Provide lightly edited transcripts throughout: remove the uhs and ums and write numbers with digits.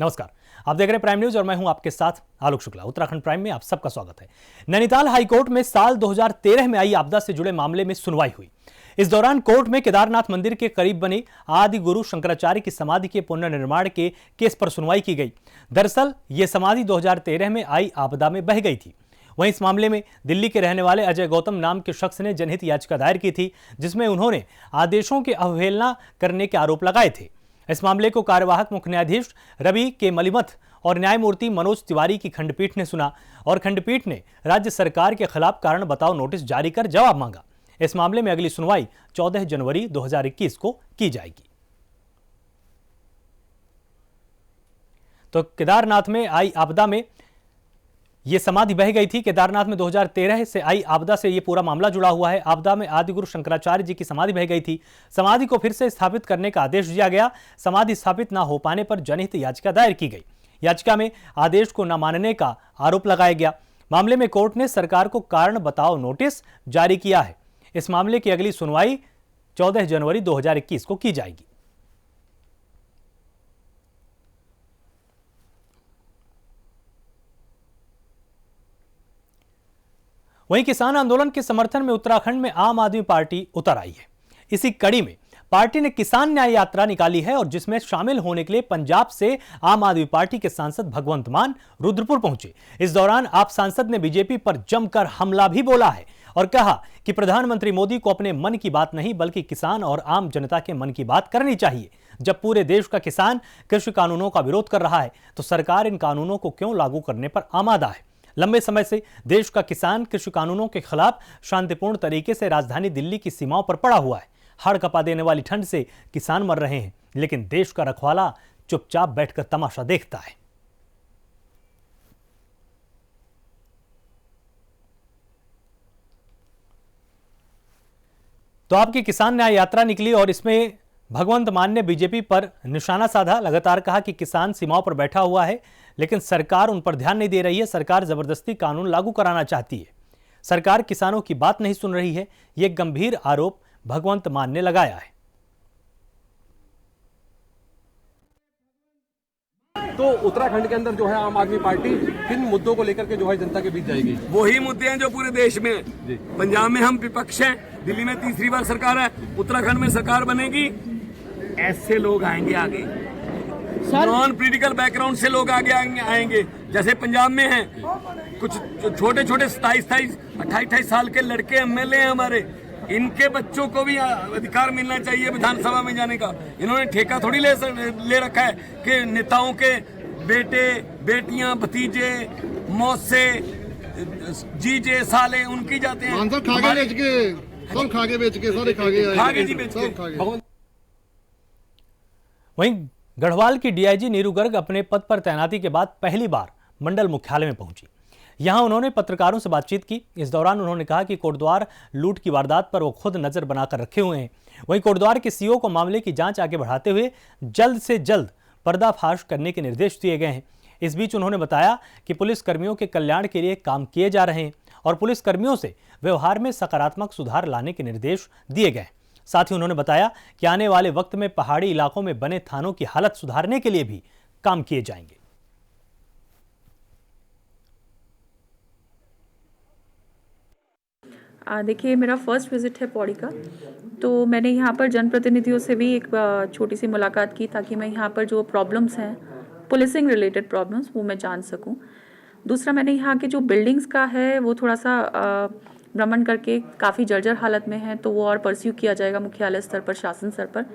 नमस्कार, आप देख रहे हैं प्राइम न्यूज और मैं हूं आपके साथ आलोक शुक्ला। उत्तराखंड प्राइम में आप सबका स्वागत है। नैनीताल हाईकोर्ट में साल 2013 में आई आपदा से जुड़े मामले में सुनवाई हुई। इस दौरान कोर्ट में केदारनाथ मंदिर के करीब बने आदि गुरु शंकराचार्य की समाधि के पुनर्निर्माण के केस पर सुनवाई की गई। दरअसल यह समाधि 2013 में आई आपदा में बह गई थी। वहीं इस मामले में दिल्ली के रहने वाले अजय गौतम नाम के शख्स ने जनहित याचिका दायर की थी, जिसमें उन्होंने आदेशों की अवहेलना करने के आरोप लगाए थे। इस मामले को कार्यवाहक मुख्य न्यायाधीश रवि के मलिमथ और न्यायमूर्ति मनोज तिवारी की खंडपीठ ने सुना और खंडपीठ ने राज्य सरकार के खिलाफ कारण बताओ नोटिस जारी कर जवाब मांगा। इस मामले में अगली सुनवाई 14 जनवरी 2021 को की जाएगी। तो केदारनाथ में आई आपदा में यह समाधि बह गई थी। केदारनाथ में 2013 से आई आपदा से यह पूरा मामला जुड़ा हुआ है। आपदा में आदिगुरु शंकराचार्य जी की समाधि बह गई थी। समाधि को फिर से स्थापित करने का आदेश दिया गया। समाधि स्थापित न हो पाने पर जनहित याचिका दायर की गई। याचिका में आदेश को न मानने का आरोप लगाया गया। मामले में कोर्ट ने सरकार को कारण बताओ नोटिस जारी किया है। इस मामले की अगली सुनवाई 14 जनवरी 2021 को की जाएगी। वहीं किसान आंदोलन के समर्थन में उत्तराखंड में आम आदमी पार्टी उतर आई है। इसी कड़ी में पार्टी ने किसान न्याय यात्रा निकाली है और जिसमें शामिल होने के लिए पंजाब से आम आदमी पार्टी के सांसद भगवंत मान रुद्रपुर पहुंचे। इस दौरान आप सांसद ने बीजेपी पर जमकर हमला भी बोला है और कहा कि प्रधानमंत्री मोदी को अपने मन की बात नहीं बल्कि किसान और आम जनता के मन की बात करनी चाहिए। जब पूरे देश का किसान कृषि कानूनों का विरोध कर रहा है तो सरकार इन कानूनों को क्यों लागू करने पर आमादा है। लंबे समय से देश का किसान कृषि कानूनों के खिलाफ शांतिपूर्ण तरीके से राजधानी दिल्ली की सीमाओं पर पड़ा हुआ है। हाड़ कपा देने वाली ठंड से किसान मर रहे हैं, लेकिन देश का रखवाला चुपचाप बैठकर तमाशा देखता है। तो आपकी किसान न्याय यात्रा निकली और इसमें भगवंत मान ने बीजेपी पर निशाना साधा। लगातार कहा कि किसान सीमाओं पर बैठा हुआ है, लेकिन सरकार उन पर ध्यान नहीं दे रही है। सरकार जबरदस्ती कानून लागू कराना चाहती है। सरकार किसानों की बात नहीं सुन रही है। यह गंभीर आरोप भगवंत मान ने लगाया है। तो उत्तराखंड के अंदर जो है आम आदमी पार्टी किन मुद्दों को लेकर के जो है जनता के बीच जाएगी? वही मुद्दे हैं जो पूरे देश में हैं। पंजाब में हम विपक्ष हैं, दिल्ली में तीसरी बार सरकार है, उत्तराखंड में सरकार बनेगी। ऐसे लोग आएंगे आगे, नॉन पॉलिटिकल बैकग्राउंड से लोग आगे आएंगे। जैसे पंजाब में हैं कुछ छोटे छोटे 27, 28 साल के लड़के एमएलए हैं हमारे। इनके बच्चों को भी अधिकार मिलना चाहिए विधानसभा में जाने का। इन्होंने ठेका थोड़ी ले रखा है कि नेताओं के बेटे बेटियां भतीजे मौसे जीजे साले उनकी जाते हैं। खागे बेच के वहीं गढ़वाल की डीआईजी नीरू गर्ग अपने पद पर तैनाती के बाद पहली बार मंडल मुख्यालय में पहुंची। यहां उन्होंने पत्रकारों से बातचीत की। इस दौरान उन्होंने कहा कि कोटद्वार लूट की वारदात पर वो खुद नजर बनाकर रखे हुए हैं। वहीं कोटद्वार के सीओ को मामले की जांच आगे बढ़ाते हुए जल्द से जल्द पर्दाफाश करने के निर्देश दिए गए हैं। इस बीच उन्होंने बताया कि पुलिस कर्मियों के कल्याण के लिए काम किए जा रहे हैं और पुलिस कर्मियों से व्यवहार में सकारात्मक सुधार लाने के निर्देश दिए गए। साथ ही उन्होंने बताया कि आने वाले वक्त में पहाड़ी इलाकों में बने थानों की हालत सुधारने के लिए भी काम किए जाएंगे। देखिए, मेरा फर्स्ट विजिट है पौड़ी का, तो मैंने यहाँ पर जनप्रतिनिधियों से भी एक छोटी सी मुलाकात की ताकि मैं यहाँ पर जो प्रॉब्लम्स हैं पुलिसिंग रिलेटेड प्रॉब्लम्स वो मैं जान सकूँ। दूसरा, मैंने यहाँ के जो बिल्डिंग्स का है वो थोड़ा सा भ्रमण करके काफ़ी जर्जर हालत में है, तो वो और परस्यू किया जाएगा मुख्यालय स्तर पर, शासन स्तर पर,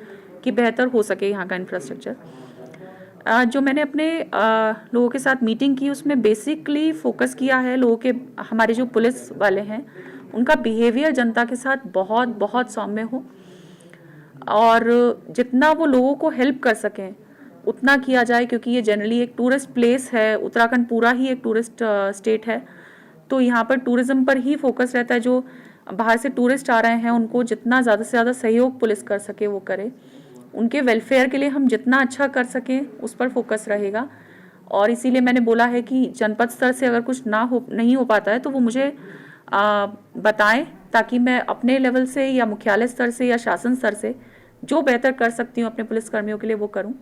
कि बेहतर हो सके यहाँ का इंफ्रास्ट्रक्चर। जो मैंने अपने लोगों के साथ मीटिंग की उसमें बेसिकली फोकस किया है लोगों के, हमारे जो पुलिस वाले हैं उनका बिहेवियर जनता के साथ बहुत बहुत सौम्य हो और जितना वो लोगों को हेल्प कर सकें उतना किया जाए, क्योंकि ये जनरली एक टूरिस्ट प्लेस है। उत्तराखंड पूरा ही एक टूरिस्ट स्टेट है, तो यहाँ पर टूरिज्म पर ही फोकस रहता है। जो बाहर से टूरिस्ट आ रहे हैं उनको जितना ज़्यादा से ज़्यादा सहयोग पुलिस कर सके वो करे। उनके वेलफेयर के लिए हम जितना अच्छा कर सकें उस पर फोकस रहेगा। और इसीलिए मैंने बोला है कि जनपद स्तर से अगर कुछ नहीं हो पाता है तो वो मुझे बताएं, ताकि मैं अपने लेवल से या मुख्यालय स्तर से या शासन स्तर से जो बेहतर कर सकती हूँ अपने पुलिसकर्मियों के लिए वो करूँ।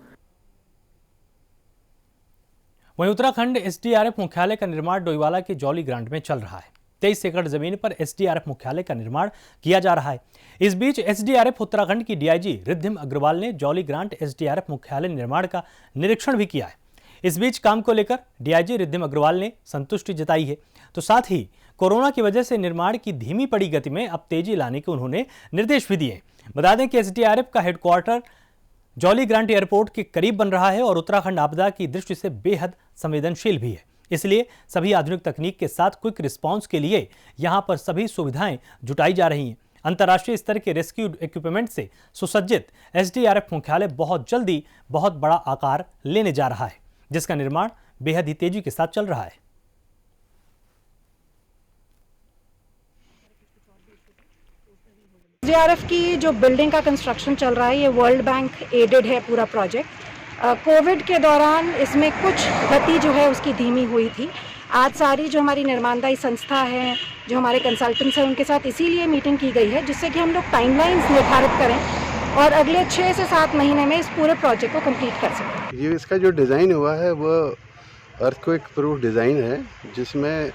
वहीं उत्तराखंड एसडीआरएफ मुख्यालय का निर्माण डोईवाला के जौली ग्रांट में चल रहा है। 23 एकड़ जमीन पर एसडीआरएफ मुख्यालय का निर्माण किया जा रहा है। इस बीच एसडीआरएफ उत्तराखंड की डीआईजी रिद्धिम अग्रवाल ने जौली ग्रांट एसडीआरएफ मुख्यालय निर्माण का निरीक्षण भी किया है। इस बीच काम को लेकर डीआईजी रिद्धिम अग्रवाल ने संतुष्टि जताई है, तो साथ ही कोरोना की वजह से निर्माण की धीमी पड़ी गति में अब तेजी लाने के उन्होंने निर्देश भी दिए। बता दें कि एसडीआरएफ का हेडक्वार्टर जौली ग्रांट एयरपोर्ट के करीब बन रहा है और उत्तराखंड आपदा की दृष्टि से बेहद संवेदनशील भी है। इसलिए सभी आधुनिक तकनीक के साथ क्विक रिस्पांस के लिए यहां पर सभी सुविधाएं जुटाई जा रही हैं। अंतर्राष्ट्रीय स्तर के रेस्क्यू इक्विपमेंट से सुसज्जित एसडीआरएफ मुख्यालय बहुत जल्दी बहुत बड़ा आकार लेने जा रहा है, जिसका निर्माण बेहद ही तेजी के साथ चल रहा है। एसडीआरएफ की जो बिल्डिंग का कंस्ट्रक्शन चल रहा है, ये वर्ल्ड बैंक एडेड है पूरा प्रोजेक्ट। कोविड के दौरान इसमें कुछ गति जो है उसकी धीमी हुई थी। आज सारी जो हमारी निर्माणदायी संस्था है, जो हमारे कंसल्टेंट्स हैं, उनके साथ इसीलिए मीटिंग की गई है जिससे कि हम लोग टाइमलाइंस निर्धारित करें और अगले 6 से 7 महीने में इस पूरे प्रोजेक्ट को कंप्लीट कर सकें। ये इसका जो डिज़ाइन हुआ है वो अर्थक्वेक प्रूफ डिज़ाइन है, जिसमें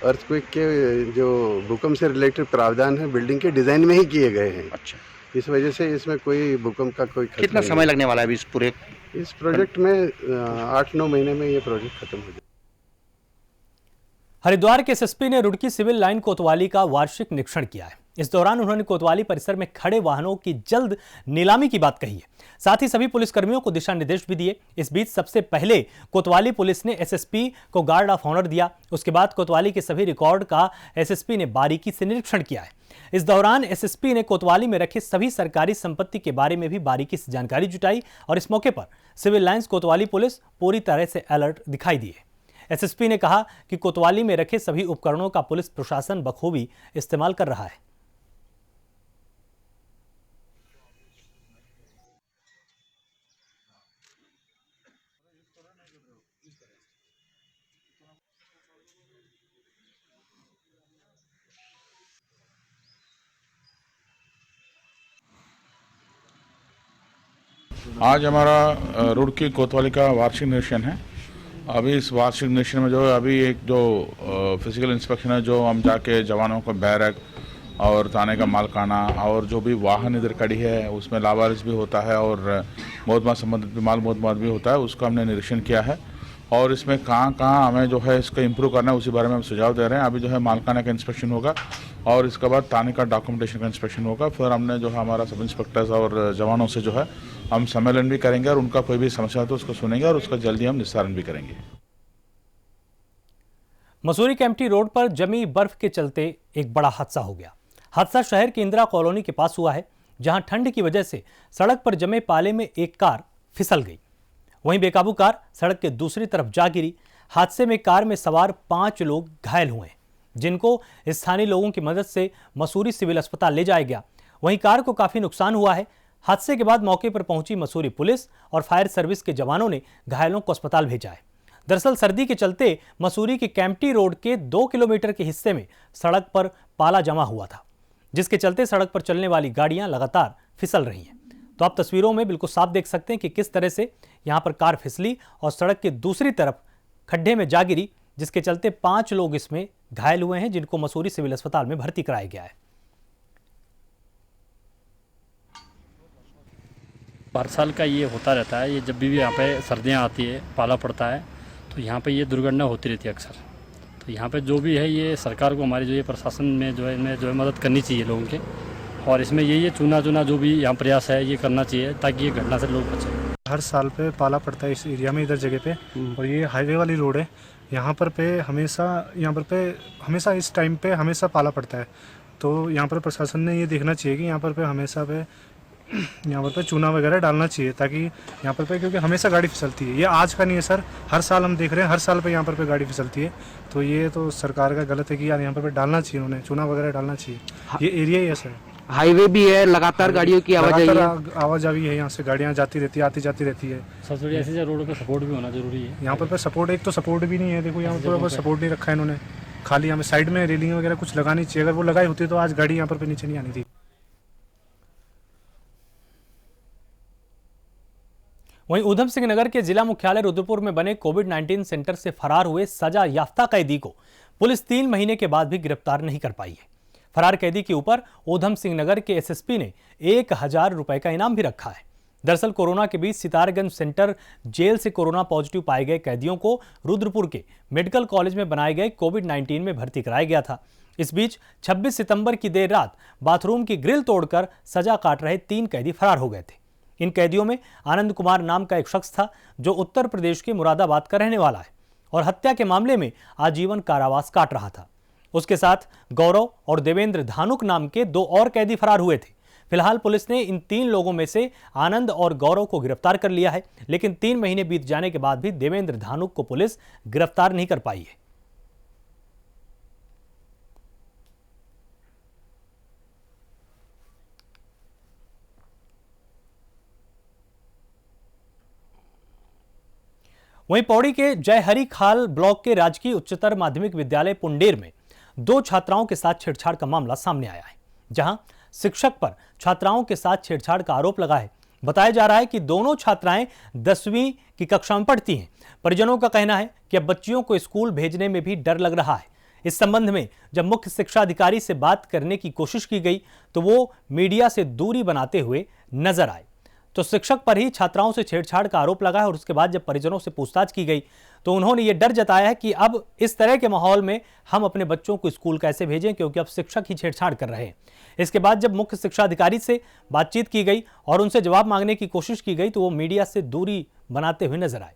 अर्थक्वेक के जो भूकंप से रिलेटेड प्रावधान है बिल्डिंग के डिज़ाइन में ही किए गए हैं। अच्छा, इस वजह से इसमें कोई भूकंप का कोई खतरा कितना नहीं समय लगने वाला है अभी इस प्रोजेक्ट में 8-9 महीने में ये प्रोजेक्ट खत्म हो जाए। हरिद्वार के एसएसपी ने रुड़की सिविल लाइन कोतवाली का वार्षिक निरीक्षण किया है। इस दौरान उन्होंने कोतवाली परिसर में खड़े वाहनों की जल्द नीलामी की बात कही है। साथ ही सभी पुलिसकर्मियों को दिशा निर्देश भी दिए। इस बीच सबसे पहले कोतवाली पुलिस ने एसएसपी को गार्ड ऑफ ऑनर दिया। उसके बाद कोतवाली के सभी रिकॉर्ड का एसएसपी ने बारीकी से निरीक्षण किया है। इस दौरान एसएसपी ने कोतवाली में रखे सभी सरकारी संपत्ति के बारे में भी बारीकी से जानकारी जुटाई और इस मौके पर सिविल लाइंस कोतवाली पुलिस पूरी तरह से अलर्ट दिखाई दी है। एसएसपी ने कहा कि कोतवाली में रखे सभी उपकरणों का पुलिस प्रशासन बखूबी इस्तेमाल कर रहा है। आज हमारा रुड़की कोतवाली का वार्षिक निरीक्षण है। अभी इस वार्षिक निरीक्षण में जो है अभी एक जो फिजिकल इंस्पेक्शन है, जो हम जाके जवानों को बैरक और थाने का मालकाना और जो भी वाहन इधर खड़ी है उसमें लावारिस भी होता है और मोहतमा संबंधित भी माल मोहतमा भी होता है, उसका हमने निरीक्षण किया है और इसमें कहाँ हमें जो है इसको इम्प्रूव करना है उसी बारे में हम सुझाव दे रहे हैं। अभी जो है मालकाना का इंस्पेक्शन होगा और इसके बाद थाने का डॉक्यूमेंटेशन का इंस्पेक्शन होगा। फिर हमने जो है हमारा सब इंस्पेक्टर्स और जवानों से जो है हम सम्मेलन भी करेंगे और उनका कोई भी समस्या हो तो उसको सुनेंगे और उसका जल्दी हम निस्तारण भी करेंगे। मसूरी केम्प्टी रोड पर जमी बर्फ के चलते एक बड़ा हादसा हो गया। हादसा शहर के इंदिरा कॉलोनी के पास हुआ है, जहां ठंड की वजह से सड़क पर जमे पाले में एक कार फिसल गई। वहीं बेकाबू कार सड़क के दूसरी तरफ जा गिरी। हादसे में कार में सवार 5 लोग घायल हुए, जिनको स्थानीय लोगों की मदद से मसूरी सिविल अस्पताल ले जाया गया। वहीं कार को काफी नुकसान हुआ है। हादसे के बाद मौके पर पहुंची मसूरी पुलिस और फायर सर्विस के जवानों ने घायलों को अस्पताल भेजा है। दरअसल सर्दी के चलते मसूरी के केम्प्टी रोड के 2 किलोमीटर के हिस्से में सड़क पर पाला जमा हुआ था, जिसके चलते सड़क पर चलने वाली गाड़ियां लगातार फिसल रही हैं। तो आप तस्वीरों में बिल्कुल साफ देख सकते हैं कि किस तरह से यहां पर कार फिसली और सड़क के दूसरी तरफ खड्डे में जा गिरी, जिसके चलते 5 लोग इसमें घायल हुए हैं, जिनको मसूरी सिविल अस्पताल में भर्ती कराया गया है। हर साल का ये होता रहता है। ये जब भी यहाँ पे सर्दियाँ आती है, पाला पड़ता है, तो यहाँ पे ये दुर्घटना होती रहती है अक्सर। तो यहाँ पे जो भी है ये सरकार को हमारी जो ये प्रशासन में जो है इनमें जो है मदद करनी चाहिए लोगों के, और इसमें ये चुना जो भी यहाँ प्रयास है ये करना चाहिए ताकि ये घटना से लोग बचें। हर साल पे पाला पड़ता है इस एरिया में, इधर जगह पे, और ये हाईवे वाली रोड है। यहाँ पर हमेशा इस टाइम पे हमेशा पाला पड़ता है। तो यहाँ पर प्रशासन ने ये देखना चाहिए कि यहाँ पर हमेशा चूना वगैरह डालना चाहिए, ताकि यहाँ पर क्योंकि हमेशा गाड़ी फिसलती है। ये आज का नहीं है सर, हर साल हम देख रहे हैं, हर साल पे यहाँ पर गाड़ी फिसलती है। तो ये तो सरकार का गलत है कि यार यहाँ पर डालना चाहिए, उन्हें चूना वगैरह डालना चाहिए। ये एरिया ही है सर, हाईवे भी है, लगातार गाड़ियों की आवाजाही है, यहाँ से गाड़ियाँ जाती रहती है, आती जाती रहती है। सबसे ऐसे रोड पे सपोर्ट भी होना जरूरी है। यहाँ पर सपोर्ट, एक तो सपोर्ट भी नहीं है। देखो यहाँ पर सपोर्ट नहीं रखा है इन्होंने, खाली हमें साइड में रेलिंग वगैरह कुछ लगानी चाहिए। अगर वो लगाई होती तो आज गाड़ी यहाँ पर नीचे नहीं आनी थी। वहीं ऊधम सिंह नगर के जिला मुख्यालय रुद्रपुर में बने कोविड-19 सेंटर से फरार हुए सजा याफ्ता कैदी को पुलिस 3 महीने के बाद भी गिरफ्तार नहीं कर पाई है। फरार कैदी के ऊपर ऊधम सिंह नगर के एसएसपी ने 1000 रुपए का इनाम भी रखा है। दरअसल कोरोना के बीच सितारगंज सेंटर जेल से कोरोना पॉजिटिव पाए गए कैदियों को रुद्रपुर के मेडिकल कॉलेज में बनाए गए कोविड-19 में भर्ती कराया गया था। इस बीच 26 सितंबर की देर रात बाथरूम की ग्रिल तोड़कर सजा काट रहे 3 कैदी फरार हो गए थे। इन कैदियों में आनंद कुमार नाम का एक शख्स था जो उत्तर प्रदेश के मुरादाबाद का रहने वाला है और हत्या के मामले में आजीवन कारावास काट रहा था। उसके साथ गौरव और देवेंद्र धानुक नाम के 2 और कैदी फरार हुए थे। फिलहाल पुलिस ने इन 3 लोगों में से आनंद और गौरव को गिरफ्तार कर लिया है, लेकिन 3 महीने बीत जाने के बाद भी देवेंद्र धानुक को पुलिस गिरफ्तार नहीं कर पाई है। वहीं पौड़ी के जयहरी खाल ब्लॉक के राजकीय उच्चतर माध्यमिक विद्यालय पुंडेर में 2 छात्राओं के साथ छेड़छाड़ का मामला सामने आया है, जहां शिक्षक पर छात्राओं के साथ छेड़छाड़ का आरोप लगा है। बताया जा रहा है कि दोनों छात्राएं 10वीं की कक्षा में पढ़ती हैं। परिजनों का कहना है कि अब बच्चियों को स्कूल भेजने में भी डर लग रहा है। इस संबंध में जब मुख्य शिक्षा अधिकारी से बात करने की कोशिश की गई तो वो मीडिया से दूरी बनाते हुए नजर आए। तो शिक्षक पर ही छात्राओं से छेड़छाड़ का आरोप लगा है और उसके बाद जब परिजनों से पूछताछ की गई तो उन्होंने ये डर जताया है कि अब इस तरह के माहौल में हम अपने बच्चों को स्कूल कैसे भेजें, क्योंकि अब शिक्षक ही छेड़छाड़ कर रहे हैं। इसके बाद जब मुख्य शिक्षा अधिकारी से बातचीत की गई और उनसे जवाब मांगने की कोशिश की गई तो वो मीडिया से दूरी बनाते हुए नजर आए।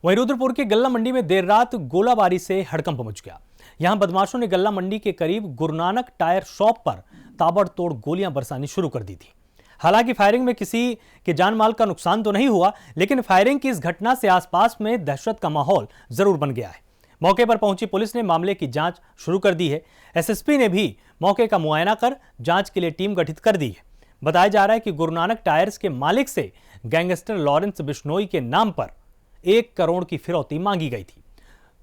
वहीं रुद्रपुर के गल्ला मंडी में देर रात गोलाबारी से हड़कंप मच गया। यहां बदमाशों ने गल्ला मंडी के करीब गुरुनानक टायर शॉप पर ताबड़तोड़ गोलियां बरसानी शुरू कर दी थी। हालांकि फायरिंग में किसी के जान माल का नुकसान तो नहीं हुआ, लेकिन फायरिंग की इस घटना से आसपास में दहशत का माहौल जरूर बन गया है। मौके पर पहुंची पुलिस ने मामले की जांच शुरू कर दी है। एसएसपी ने भी मौके का मुआयना कर जांच के लिए टीम गठित कर दी है। बताया जा रहा है कि गुरुनानक टायर्स के मालिक से गैंगस्टर लॉरेंस बिश्नोई के नाम पर 1 करोड़ की फिरौती मांगी गई थी।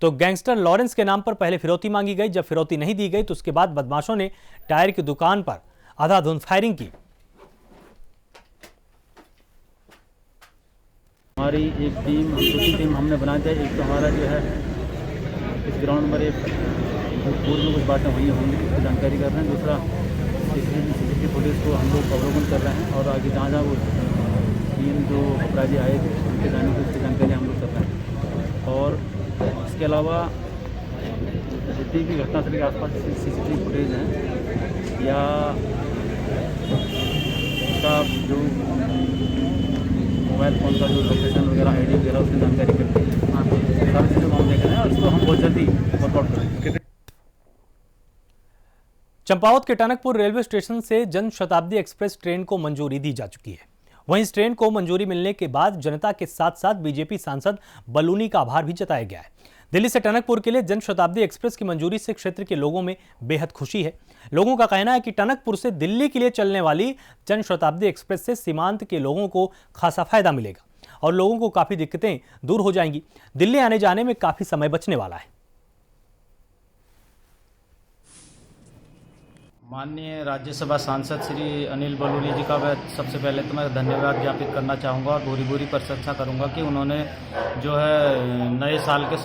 तो गैंगस्टर लॉरेंस के नाम पर पहले फिरौती मांगी गई। जब फिरौती नहीं दी गई तो उसके बाद बदमाशों ने टायर की दुकान पर आधाधुंध फायरिंग की। हमारी एक टीम हमने बना दिया। एक तो हमारा जो है इस ग्राउंड में पूर्व में कुछ बातें हुई होंगी उसकी जानकारी कर रहे हैं। दूसरा सीसीटीवी फुटेज को हम लोग अवलोकन कर रहे हैं और आगे जहाँ वो 3 जो अपराधी आए थे उनके जाने की उसकी जानकारी हम लोग कर रहे हैं। और इसके अलावा जितनी भी घटनास्थल के आसपास सीसीटीवी फुटेज हैं या उसका जो मोबाइल फ़ोन का जो लोकेशन वगैरह आईडी वगैरह उसकी जानकारी करके सारी चीज़ों को हम देख रहे हैं और इसको हम बहुत जल्दी वर्कआउट करेंगे। चंपावत के टनकपुर रेलवे स्टेशन से जन शताब्दी एक्सप्रेस ट्रेन को मंजूरी दी जा चुकी है। वहीं इस ट्रेन को मंजूरी मिलने के बाद जनता के साथ साथ बीजेपी सांसद बलूनी का आभार भी जताया गया है। दिल्ली से टनकपुर के लिए जन शताब्दी एक्सप्रेस की मंजूरी से क्षेत्र के लोगों में बेहद खुशी है। लोगों का कहना है कि टनकपुर से दिल्ली के लिए चलने वाली जन शताब्दी एक्सप्रेस से सीमांत के लोगों को खासा फायदा मिलेगा और लोगों को काफी दिक्कतें दूर हो जाएंगी। दिल्ली आने जाने में काफी समय बचने वाला है। माननीय राज्यसभा सांसद श्री अनिल बलूनी जी का मैं सबसे पहले तो मैं धन्यवाद ज्ञापित करना चाहूँगा और पूरी प्रशंसा करूँगा कि उन्होंने जो है नए साल के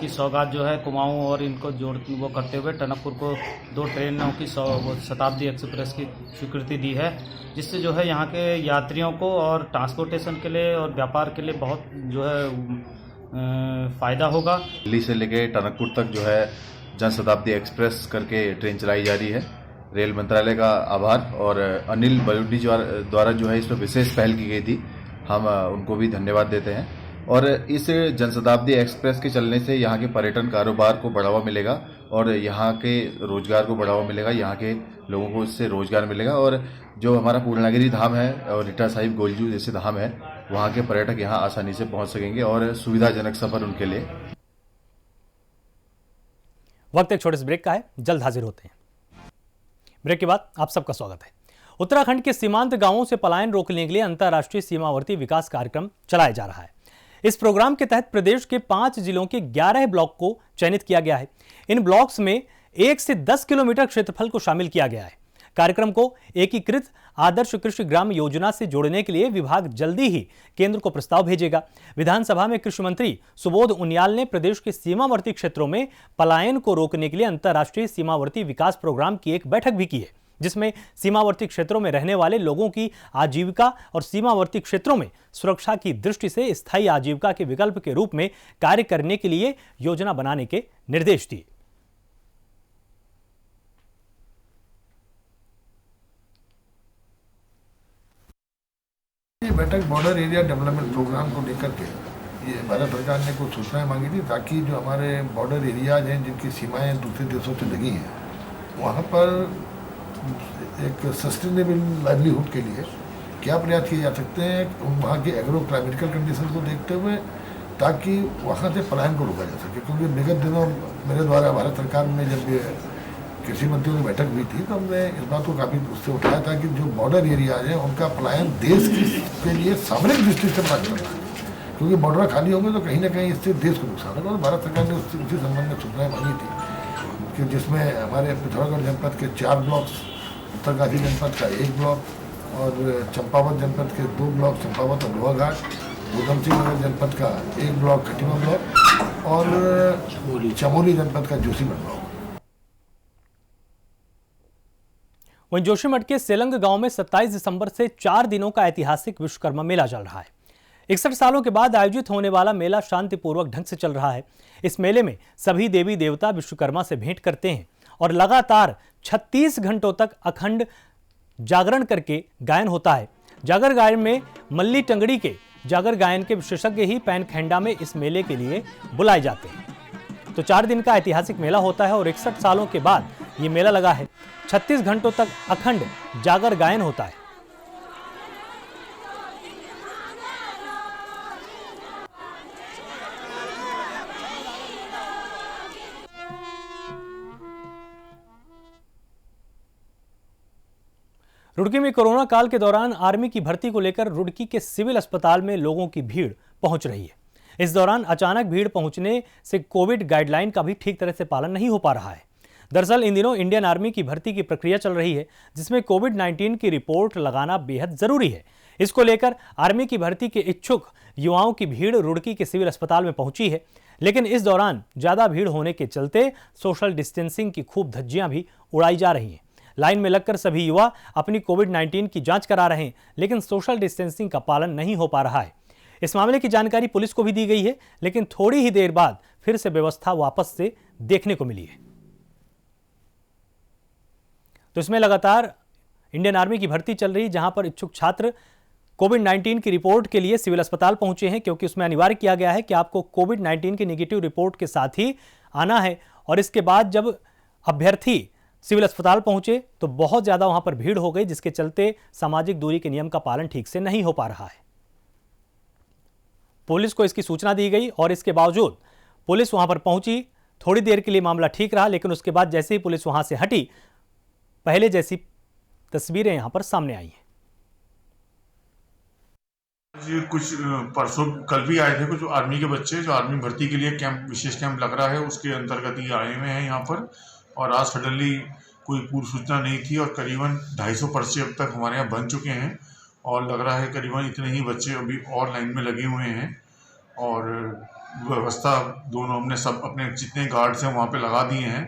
की सौगात जो है कुमाऊँ और इनको जोड़ वो करते हुए टनकपुर को 2 ट्रेनों की शताब्दी एक्सप्रेस की स्वीकृति दी है, जिससे जो है यहाँ के यात्रियों को और ट्रांसपोर्टेशन के लिए और व्यापार के लिए बहुत जो है फ़ायदा होगा। दिल्ली से लेके टनकपुर तक जो है जन शताब्दी एक्सप्रेस करके ट्रेन चलाई जा रही है। रेल मंत्रालय का आभार और अनिल बलूनी द्वारा जो है इस पर विशेष पहल की गई थी, हम उनको भी धन्यवाद देते हैं। और इस जन शताब्दी एक्सप्रेस के चलने से यहाँ के पर्यटन कारोबार को बढ़ावा मिलेगा और यहाँ के रोजगार को बढ़ावा मिलेगा, यहाँ के लोगों को इससे रोजगार मिलेगा और जो हमारा पूर्णागिरी धाम है और रीटा साहिब गोलजू जैसे धाम है वहाँ के पर्यटक यहाँ आसानी से पहुँच सकेंगे और सुविधाजनक सफर उनके लिए। वक्त एक छोटे से ब्रेक का है, जल्द हाजिर होते हैं। ब्रेक के बाद आप सबका स्वागत है। उत्तराखंड के सीमांत गांवों से पलायन रोकने के लिए अंतर्राष्ट्रीय सीमावर्ती विकास कार्यक्रम चलाया जा रहा है। इस प्रोग्राम के तहत प्रदेश के 5 जिलों के 11 ब्लॉक को चयनित किया गया है। इन ब्लॉक्स में 1 से 10 किलोमीटर क्षेत्रफल को शामिल किया गया है। कार्यक्रम को एकीकृत आदर्श कृषि ग्राम योजना से जोड़ने के लिए विभाग जल्दी ही केंद्र को प्रस्ताव भेजेगा। विधानसभा में कृषि मंत्री सुबोध उनियाल ने प्रदेश के सीमावर्ती क्षेत्रों में पलायन को रोकने के लिए अंतर्राष्ट्रीय सीमावर्ती विकास प्रोग्राम की एक बैठक भी की है, जिसमें सीमावर्ती क्षेत्रों में रहने वाले लोगों की आजीविका और सीमावर्ती क्षेत्रों में सुरक्षा की दृष्टि से स्थायी आजीविका के विकल्प के रूप में कार्य करने के लिए योजना बनाने के निर्देश दिए। ये बैठक बॉर्डर एरिया डेवलपमेंट प्रोग्राम को लेकर के ये भारत सरकार ने कुछ सूचनाएं मांगी थी, ताकि जो हमारे बॉर्डर एरियाज हैं जिनकी सीमाएं दूसरे देशों से लगी हैं, वहाँ पर एक सस्टेनेबल लाइवलीहुड के लिए क्या प्रयास किए जा सकते हैं वहाँ के एग्रो क्लाइमेटिकल कंडीशन को देखते हुए, ताकि वहाँ से पलायन को रोका जा सके। क्योंकि विगत दिनों मेरे द्वारा भारत सरकार में जब कृषि मंत्रियों की बैठक हुई थी तो हमने इस बात को काफ़ी उससे उठाया था कि जो बॉर्डर एरियाज हैं उनका पलायन देश के लिए सामरिक दृष्टि से बात करना है, क्योंकि बॉर्डर खाली होंगे तो कहीं ना कहीं इससे देश को नुकसान होगा। और भारत सरकार ने उसी संबंध में सूचनाएं मांगी थी कि जिसमें हमारे पिथौरागढ़ जनपद के 4 ब्लॉक्स, उत्तरकाशी जनपद का 1 ब्लॉक और चंपावत जनपद के 2 ब्लॉक, चंपावत और लोहाघाट, ऊधमसिंह नगर जनपद का 1 ब्लॉक खटीमा ब्लॉक और चमोली जनपद का जोशीमठ ब्लॉक। वहीं जोशीमठ के सेलंग गांव में 27 दिसंबर से 4 दिनों का ऐतिहासिक विश्वकर्मा मेला चल रहा है। 61 सालों के बाद आयोजित होने वाला मेला शांतिपूर्वक ढंग से चल रहा है। इस मेले में सभी देवी देवता विश्वकर्मा से भेंट करते हैं और लगातार 36 घंटों तक अखंड जागरण करके गायन होता है। जागर गायन में मल्ली टंगड़ी के जागर गायन के विशेषज्ञ ही पैनखेंडा में इस मेले के लिए बुलाए जाते हैं। तो 4 दिन का ऐतिहासिक मेला होता है और 61 सालों के बाद ये मेला लगा है। 36 घंटों तक अखंड जागर गायन होता है। रुड़की में कोरोना काल के दौरान आर्मी की भर्ती को लेकर रुड़की के सिविल अस्पताल में लोगों की भीड़ पहुंच रही है। इस दौरान अचानक भीड़ पहुंचने से कोविड गाइडलाइन का भी ठीक तरह से पालन नहीं हो पा रहा है। दरअसल इन दिनों इंडियन आर्मी की भर्ती की प्रक्रिया चल रही है, जिसमें कोविड-19 की रिपोर्ट लगाना बेहद जरूरी है। इसको लेकर आर्मी की भर्ती के इच्छुक युवाओं की भीड़ रुड़की के सिविल अस्पताल में पहुंची है, लेकिन इस दौरान ज्यादा भीड़ होने के चलते सोशल डिस्टेंसिंग की खूब धज्जियां भी उड़ाई जा रही हैं। लाइन में लगकर सभी युवा अपनी कोविड-19 की जांच करा रहे हैं, लेकिन सोशल डिस्टेंसिंग का पालन नहीं हो पा रहा है। इस मामले की जानकारी पुलिस को भी दी गई है, लेकिन थोड़ी ही देर बाद फिर से व्यवस्था वापस से देखने को मिली है। तो इसमें लगातार इंडियन आर्मी की भर्ती चल रही, जहां पर इच्छुक छात्र कोविड-19 की रिपोर्ट के लिए सिविल अस्पताल पहुंचे हैं, क्योंकि उसमें अनिवार्य किया गया है कि आपको कोविड-19 की नेगेटिव रिपोर्ट के साथ ही आना है। और इसके बाद जब अभ्यर्थी सिविल अस्पताल पहुंचे तो बहुत ज्यादा वहां पर भीड़ हो गई, जिसके चलते सामाजिक दूरी के नियम का पालन ठीक से नहीं हो पा रहा है। पुलिस को इसकी सूचना दी गई और इसके बावजूद पुलिस वहां पर पहुंची। थोड़ी देर के लिए मामला ठीक रहा, लेकिन उसके बाद जैसे ही पुलिस वहां से हटी, पहले जैसी तस्वीरें यहां पर सामने आई हैं। कुछ परसों कल भी आए थे कुछ आर्मी के बच्चे, जो आर्मी भर्ती के लिए कैंप, विशेष कैंप लग रहा है, उसके अंतर्गत ये आए हुए हैं यहाँ पर। और आज सडनली कोई पूर्व सूचना नहीं थी और करीबन 250 पर्चे अब तक हमारे यहाँ बन चुके हैं और लग रहा है करीबन इतने ही बच्चे अभी और लाइन में लगे हुए हैं। और व्यवस्था दोनों हमने सब अपने जितने गार्ड्स हैं वहाँ पे लगा दिए हैं,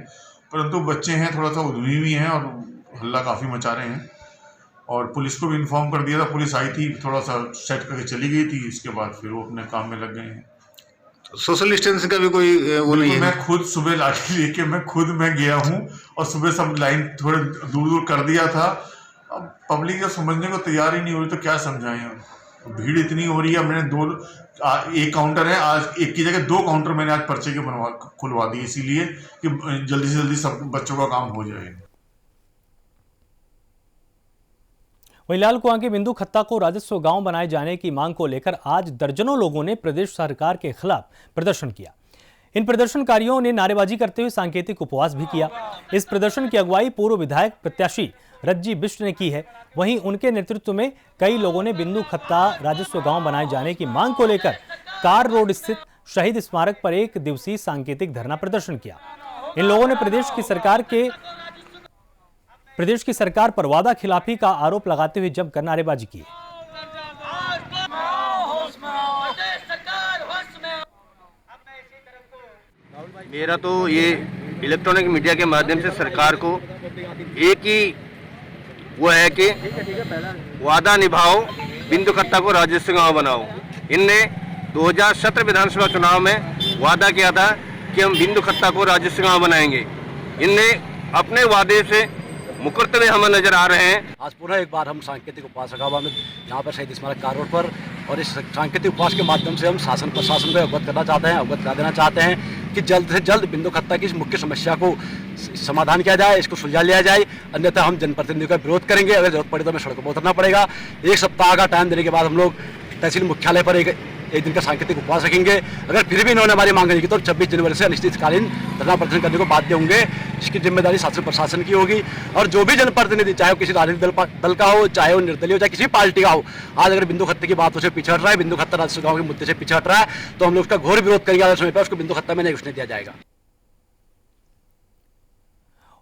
परंतु बच्चे हैं थोड़ा सा उद्यमी भी हैं और हल्ला काफ़ी मचा रहे हैं। और पुलिस को भी इन्फॉर्म कर दिया था, पुलिस आई थी, थोड़ा सा सेट करके चली गई थी, इसके बाद फिर वो अपने काम में लग गए हैं। सोशल डिस्टेंस का भी कोई वो नहीं है। मैं खुद सुबह लाठी लेके मैं गया हूँ और सुबह सब लाइन थोड़े दूर दूर कर दिया था। अब पब्लिक जब समझने को तैयार ही नहीं हो रही तो क्या समझाएं। भीड़ इतनी हो रही है, मैंने एक काउंटर है, आज एक की जगह 2 काउंटर मैंने आज पर्चे के खुलवा दिए, इसीलिए कि जल्दी से जल्दी सब बच्चों का काम हो जाए। वहीं लाल कुआं के बिंदु खत्ता को राजस्व गांव बनाए जाने की मांग को लेकर आज दर्जनों लोगों ने प्रदेश सरकार के खिलाफ प्रदर्शन किया। इन प्रदर्शनकारियों ने नारेबाजी करते हुए सांकेतिक उपवास भी किया। इस प्रदर्शन की अगुवाई पूर्व विधायक प्रत्याशी रज्जी बिष्ट ने की है। वहीं उनके नेतृत्व में कई लोगों ने बिंदु खत्ता राजस्व गांव बनाए जाने की मांग को लेकर कार रोड स्थित शहीद स्मारक पर एक दिवसीय सांकेतिक धरना प्रदर्शन किया। इन लोगों ने प्रदेश की सरकार पर वादा खिलाफी का आरोप लगाते हुए जमकर नारेबाजी की। मेरा तो ये इलेक्ट्रॉनिक मीडिया के माध्यम से सरकार को एक ही वो है कि वादा निभाओ, बिंदु खत्ता को राजस्व गांव बनाओ। इनने 2017 विधानसभा चुनाव में वादा किया था कि हम बिंदु खत्ता को राजस्व गांव बनाएंगे। इनने अपने वादे से मुकरते हुए हमें नजर आ रहे हैं। आज पुनः एक बार हम सांकेतिक उपवास रखा हुआ यहाँ पर शहीद स्मारक कार रोड पर, और इस सांकेतिक उपवास के माध्यम से हम शासन प्रशासन को अवगत करा देना चाहते हैं कि जल्द से जल्द बिंदु खत्ता की इस मुख्य समस्या को समाधान किया जाए, इसको सुलझा लिया जाए, अन्यथा हम जनप्रतिनिधियों का विरोध करेंगे। अगर जरूरत पड़े तो हमें सड़कों पर उतरना पड़ेगा। एक सप्ताह का टाइम देने के बाद हम लोग तहसील मुख्यालय पर एक दिन का सांकेतिक उपवास रखेंगे। अगर फिर भी इन्होंने हमारी मांग नहीं की तो 26 जनवरी से अनिश्चितकालीन धरना प्रदर्शन करने को बाध्य होंगे। इसकी जिम्मेदारी शासन प्रशासन की होगी, और जो भी जनप्रतिनिधि, चाहे वो किसी राजनीतिक दल का हो, चाहे वो निर्दलीय हो, चाहे किसी पार्टी का हो, आज अगर बिंदु खत्ते की बातों से पिछड़ रहा है, बिंदु खत्ता राजस्व गांव के मुद्दे से पिछड़ रहा है, तो हम लोग उसका घोर विरोध करेंगे। अगले समय पर उसको बिंदु खत्ता में नहीं घुसने दिया जाएगा।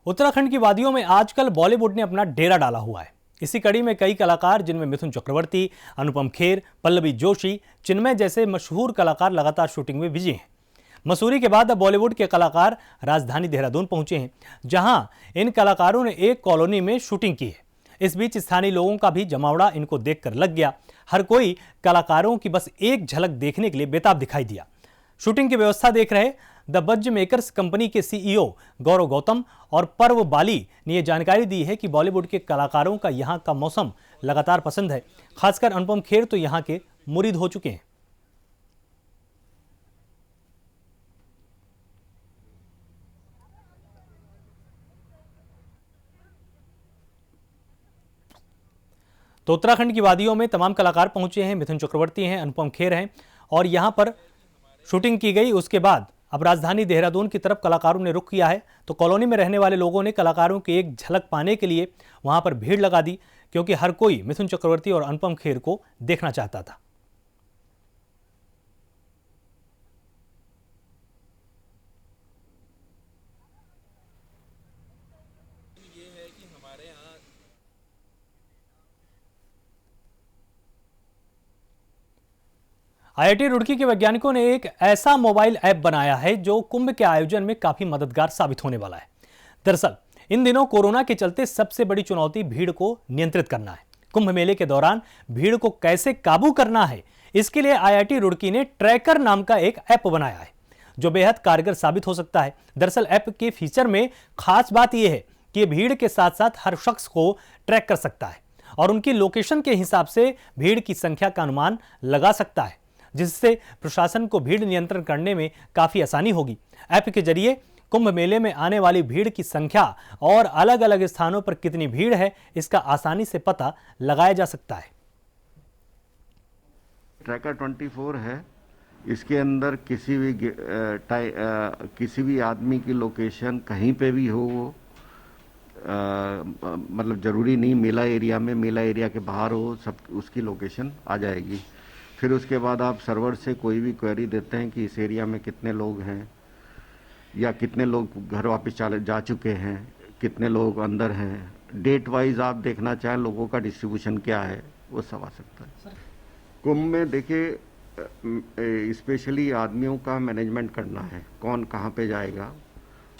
उत्तराखंड की वादियों में आजकल बॉलीवुड ने अपना डेरा डाला हुआ है। इसी कड़ी में कई कलाकार, जिनमें मिथुन चक्रवर्ती, अनुपम खेर, पल्लवी जोशी, चिन्मय जैसे मशहूर कलाकार लगातार शूटिंग में बिजी हैं। मसूरी के बाद अब बॉलीवुड के कलाकार राजधानी देहरादून पहुंचे हैं, जहां इन कलाकारों ने एक कॉलोनी में शूटिंग की है। इस बीच स्थानीय लोगों का भी जमावड़ा इनको देखकर लग गया। हर कोई कलाकारों की बस एक झलक देखने के लिए बेताब दिखाई दिया। शूटिंग की व्यवस्था देख रहे द बज मेकर्स कंपनी के सीईओ गौरव गौतम और पर्व बाली ने यह जानकारी दी है कि बॉलीवुड के कलाकारों का यहां का मौसम लगातार पसंद है। खासकर अनुपम खेर तो यहां के मुरीद हो चुके हैं। तो उत्तराखंड की वादियों में तमाम कलाकार पहुंचे हैं। मिथुन चक्रवर्ती हैं, अनुपम खेर हैं, और यहां पर शूटिंग की गई। उसके बाद अब राजधानी देहरादून की तरफ कलाकारों ने रुख किया है। तो कॉलोनी में रहने वाले लोगों ने कलाकारों की एक झलक पाने के लिए वहां पर भीड़ लगा दी, क्योंकि हर कोई मिथुन चक्रवर्ती और अनुपम खेर को देखना चाहता था। आईआईटी रुड़की के वैज्ञानिकों ने एक ऐसा मोबाइल ऐप बनाया है जो कुंभ के आयोजन में काफी मददगार साबित होने वाला है। दरअसल इन दिनों कोरोना के चलते सबसे बड़ी चुनौती भीड़ को नियंत्रित करना है। कुंभ मेले के दौरान भीड़ को कैसे काबू करना है, इसके लिए आईआईटी रुड़की ने ट्रैकर नाम का एक ऐप बनाया है, जो बेहद कारगर साबित हो सकता है। दरअसल ऐप के फीचर में खास बात यह है कि ये भीड़ के साथ साथ हर शख्स को ट्रैक कर सकता है और उनकी लोकेशन के हिसाब से भीड़ की संख्या का अनुमान लगा सकता है, जिससे प्रशासन को भीड़ नियंत्रण करने में काफी आसानी होगी। ऐप के जरिए कुंभ मेले में आने वाली भीड़ की संख्या और अलग अलग स्थानों पर कितनी भीड़ है, इसका आसानी से पता लगाया जा सकता है। ट्रैकर 24 है। इसके अंदर किसी भी आदमी की लोकेशन कहीं पे भी हो, मतलब जरूरी नहीं मेला एरिया में, मेला एरिया के बाहर हो, सब उसकी लोकेशन आ जाएगी। फिर उसके बाद आप सर्वर से कोई भी क्वेरी देते हैं कि इस एरिया में कितने लोग हैं, या कितने लोग घर वापस जा चुके हैं, कितने लोग अंदर हैं, डेट वाइज आप देखना चाहें लोगों का डिस्ट्रीब्यूशन क्या है, वो सब आ सकता है। कुंभ में देखिए स्पेशली आदमियों का मैनेजमेंट करना है, कौन कहाँ पे जाएगा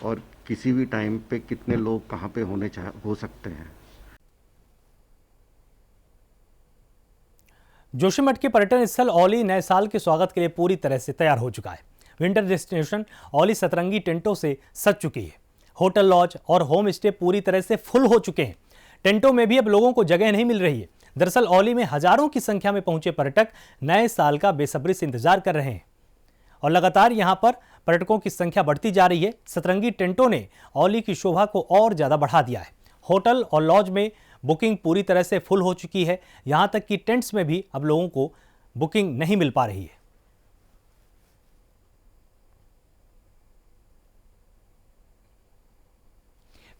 और किसी भी टाइम पे कितने लोग कहाँ पे हो सकते हैं। जोशीमठ के पर्यटन स्थल औली नए साल के स्वागत के लिए पूरी तरह से तैयार हो चुका है। विंटर डेस्टिनेशन औली सतरंगी टेंटों से सज चुकी है। होटल, लॉज और होम स्टे पूरी तरह से फुल हो चुके हैं। टेंटों में भी अब लोगों को जगह नहीं मिल रही है। दरअसल औली में हजारों की संख्या में पहुंचे पर्यटक नए साल का बेसब्री से इंतजार कर रहे हैं और लगातार यहां पर पर्यटकों की संख्या बढ़ती जा रही है। सतरंगी टेंटों ने औली की शोभा को और ज्यादा बढ़ा दिया है। होटल और लॉज में बुकिंग पूरी तरह से फुल हो चुकी है। यहां तक कि टेंट्स में भी अब लोगों को बुकिंग नहीं मिल पा रही है।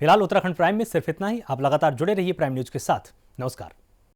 फिलहाल उत्तराखंड प्राइम में सिर्फ इतना ही। आप लगातार जुड़े रहिए प्राइम न्यूज के साथ। नमस्कार।